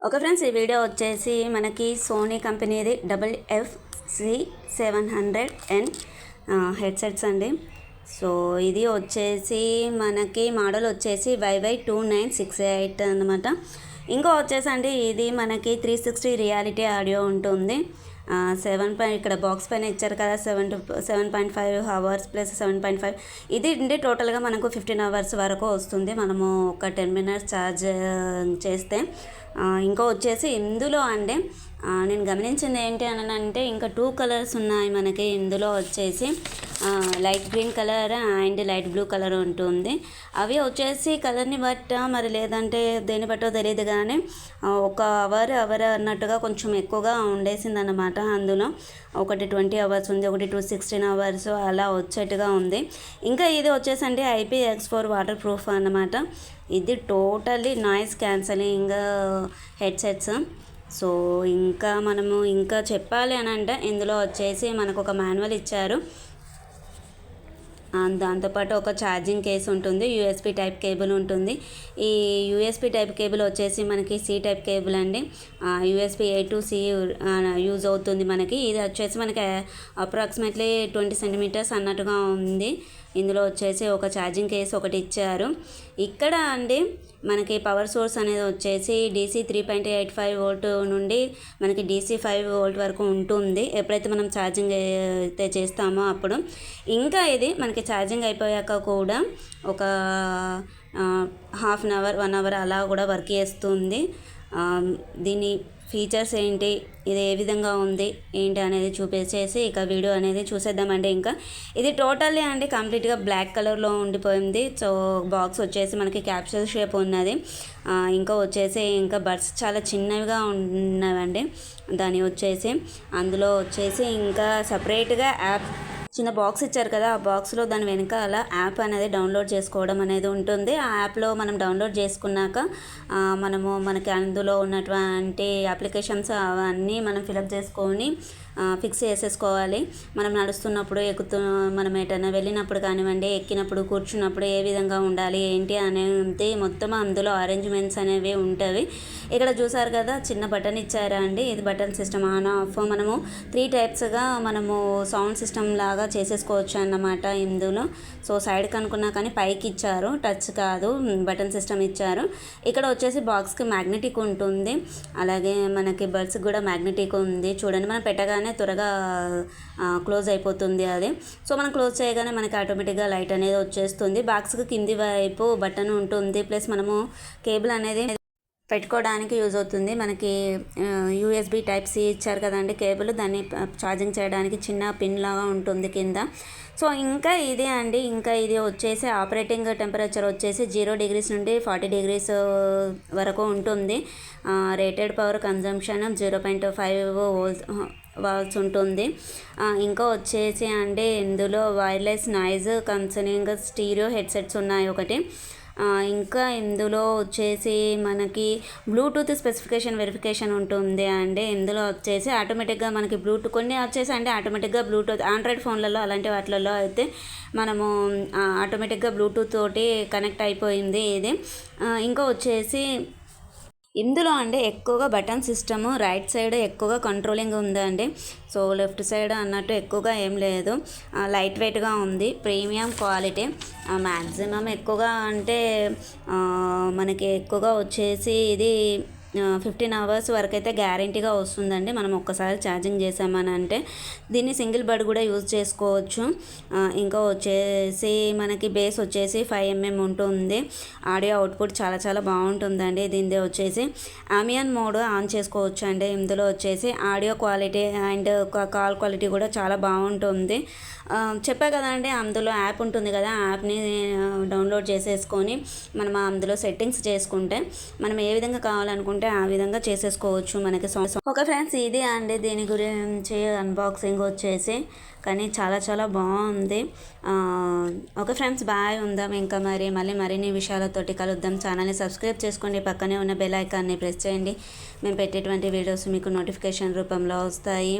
Okay friends, ఈ video వచ్చేసి మనకి సోనీ కంపెనీది FFC700N హెడ్సెట్స్ అండి. సో ఇది వచ్చేసి మనకి మోడల్ వచ్చేసి YY2968 అనమాట. ఇంకో వచ్చేసి అండి ఇది మనకి 360 రియాలిటీ ఆడియో ఉంటుంది. ఇక్కడ బాక్స్ పైన ఇచ్చారు కదా, 7.5 అవర్స్ ప్లస్ 7.5 ఇది అండి. టోటల్గా మనకు 15 అవర్స్ వరకు వస్తుంది మనము ఒక 10 మినిట్స్ ఛార్జ్ చేస్తే. ఇంకో వచ్చేసి ఇందులో అండి నేను గమనించింది ఏంటి అని అంటే ఇంకా 2 కలర్స్ ఉన్నాయి మనకి. ఇందులో వచ్చేసి light green colour and light blue colour ఉంటుంది. అవి వచ్చేసి కలర్ని బట్ట మరి లేదంటే దేని బట్టో తెలియదు కానీ ఒక అవర్ అన్నట్టుగా కొంచెం ఎక్కువగా ఉండేసింది అన్నమాట. అందులో ఒకటి 20 అవర్స్ ఉంది, ఒకటి 16 అవర్స్ అలా వచ్చేట్టుగా ఉంది. ఇంకా ఇది వచ్చేసండి IPX4 వాటర్ ప్రూఫ్ అన్నమాట. ఇది totally noise cancelling headsets. So ఇంకా మనము ఇంకా చెప్పాలి అని అంటే ఇందులో వచ్చేసి మనకు ఒక మాన్యువల్ ఇచ్చారు. దాంతోపాటు ఒక ఛార్జింగ్ కేస్ ఉంటుంది, USB టైప్ కేబుల్ ఉంటుంది. ఈ USB టైప్ కేబుల్ వచ్చేసి మనకి C టైప్ కేబుల్ అండి. USB A to C use అవుతుంది మనకి. ఇది వచ్చేసి మనకి అప్రాక్సిమేట్లీ 20 సెంటీమీటర్స్ అన్నట్టుగా ఉంది. ఇందులో వచ్చేసి ఒక ఛార్జింగ్ కేస్ ఒకటి ఇచ్చారు. ఇక్కడ అండి మనకి పవర్ సోర్స్ అనేది వచ్చేసి DC 3.85 వోల్ట్ నుండి మనకి DC 5 వోల్ట్ వరకు ఉంటుంది ఎప్పుడైతే మనం ఛార్జింగ్ అయితే చేస్తామో అప్పుడు. ఇంకా ఇది మనకి ఛార్జింగ్ అయిపోయాక కూడా ఒక హాఫ్ అన్ అవర్ 1 అవర్ అలా కూడా వర్క్ చేస్తుంది. దీని ఫీచర్స్ ఏంటి, ఇది ఏ విధంగా ఉంది ఏంటి అనేది చూపించేసి ఇక వీడియో అనేది చూసేద్దామండి. ఇంకా ఇది టోటల్లీ అండి కంప్లీట్గా బ్లాక్ కలర్లో ఉండిపోయింది. సో బాక్స్ వచ్చేసి మనకి క్యాప్సూల్ షేప్ ఉన్నది. ఇంకా వచ్చేసి ఇంకా బడ్స్ చాలా చిన్నవిగా ఉన్నవండి. దాని వచ్చేసి అందులో వచ్చేసి ఇంకా సపరేట్గా యాప్ చిన్న బాక్స్ ఇచ్చారు కదా, ఆ బాక్స్లో దాని వెనకాల యాప్ అనేది డౌన్లోడ్ చేసుకోవడం అనేది ఉంటుంది. ఆ యాప్లో మనం డౌన్లోడ్ చేసుకున్నాక మనకి అందులో ఉన్నటువంటి అప్లికేషన్స్ అవన్నీ మనం ఫిలప్ చేసుకొని ఫిక్స్ చేసేసుకోవాలి. మనం నడుస్తున్నప్పుడు మనం ఎటైనా వెళ్ళినప్పుడు కానివ్వండి, ఎక్కినప్పుడు కూర్చున్నప్పుడు ఏ విధంగా ఉండాలి ఏంటి అనేది మొత్తం అందులో అరేంజ్మెంట్స్ అనేవి ఉంటాయి. ఇక్కడ చూసారు కదా చిన్న బటన్ ఇచ్చారా అండి, ఇది బటన్ సిస్టమ్ ఆన్ ఆఫ్. మనము 3 టైప్స్గా మనము సౌండ్ సిస్టమ్ లాగా చేసేసుకోవచ్చు అన్నమాట ఇందులో. సో సైడ్కి అనుకున్నా కానీ పైకి ఇచ్చారు, టచ్ కాదు, బటన్ సిస్టమ్ ఇచ్చారు. ఇక్కడ వచ్చేసి బాక్స్కి మ్యాగ్నెటిక్ ఉంటుంది, అలాగే మనకి బడ్స్కి కూడా మ్యాగ్నెటిక్ ఉంది. చూడండి మనం పెట్టగానే త్వరగా క్లోజ్ అయిపోతుంది అది. సో మనం క్లోజ్ చేయగానే మనకి ఆటోమేటిక్గా లైట్ అనేది వచ్చేస్తుంది. బాక్స్కి కింది వైపు బటన్ ఉంటుంది, ప్లస్ మనము కేబుల్ అనేది పెట్టుకోవడానికి యూజ్ అవుతుంది. మనకి USB టైప్ C ఇచ్చారు కదండి కేబుల్, దాన్ని ఛార్జింగ్ చేయడానికి చిన్న పిన్ లాగా ఉంటుంది కింద. సో ఇంకా ఇదే అండి, ఇంకా ఇది వచ్చేసి ఆపరేటింగ్ టెంపరేచర్ వచ్చేసి 0 degrees నుండి 40 degrees వరకు ఉంటుంది. రేటెడ్ పవర్ కన్జంప్షన్ 0.5 వాల్స్ ఉంటుంది. ఇంకా వచ్చేసి అంటే ఇందులో wireless noise concerning stereo headsets ఉన్నాయి ఒకటి. ఇంకా ఇందులో వచ్చేసి మనకి బ్లూటూత్ స్పెసిఫికేషన్ వెరిఫికేషన్ ఉంటుంది అండి. ఇందులో వచ్చేసి ఆటోమేటిక్గా మనకి బ్లూటూత్ కొన్ని వచ్చేసి అంటే ఆటోమేటిక్గా బ్లూటూత్ ఆండ్రాయిడ్ ఫోన్లలో అలాంటి వాటిలలో అయితే మనము ఆటోమేటిక్గా బ్లూటూత్ తోటి కనెక్ట్ అయిపోయింది ఇది. ఇంకా వచ్చేసి ఇందులో అండి ఎక్కువగా బటన్ సిస్టమ్ రైట్ సైడ్ ఎక్కువగా కంట్రోలింగ్ ఉందండి. సో లెఫ్ట్ సైడ్ అన్నట్టు ఎక్కువగా ఏం లేదు. లైట్ వెయిట్గా ఉంది, ప్రీమియం క్వాలిటీ. మ్యాక్సిమం ఎక్కువగా అంటే మనకి ఎక్కువగా వచ్చేసి ఇది 15 అవర్స్ వరకు అయితే గ్యారంటీగా వస్తుందండి మనం ఒక్కసారి ఛార్జింగ్ చేసామని అంటే. దీన్ని సింగిల్ బడ్ కూడా యూజ్ చేసుకోవచ్చు. ఇంకా వచ్చేసి మనకి బేస్ వచ్చేసి 5mm ఉంటుంది. ఆడియో అవుట్పుట్ చాలా చాలా బాగుంటుందండి. దీనిది వచ్చేసి ఆమియన్ మోడ్ ఆన్ చేసుకోవచ్చు అండి. ఇందులో వచ్చేసి audio quality and call quality కూడా చాలా బాగుంటుంది. చెప్పా కదండి అందులో యాప్ ఉంటుంది కదా, యాప్ని డౌన్లోడ్ చేసేసుకొని మనం అందులో సెట్టింగ్స్ చేసుకుంటే మనం ఏ విధంగా కావాలనుకుంటే ఆ విధంగా చేసేసుకోవచ్చు మనకి. ఓకే ఫ్రెండ్స్, ఇది అండి దీని గురించి అన్బాక్సింగ్ వచ్చేసి. కానీ చాలా చాలా బాగుంది. ఓకే ఫ్రెండ్స్, బాయ్, ఉందాం. ఇంకా మళ్ళీ మరిన్ని విషయాలతోటి కలుద్దాం. ఛానల్ని సబ్స్క్రైబ్ చేసుకోండి, పక్కనే ఉన్న బెల్ ఐకాన్ని ప్రెస్ చేయండి. మేము పెట్టేటువంటి వీడియోస్ మీకు నోటిఫికేషన్ రూపంలో వస్తాయి.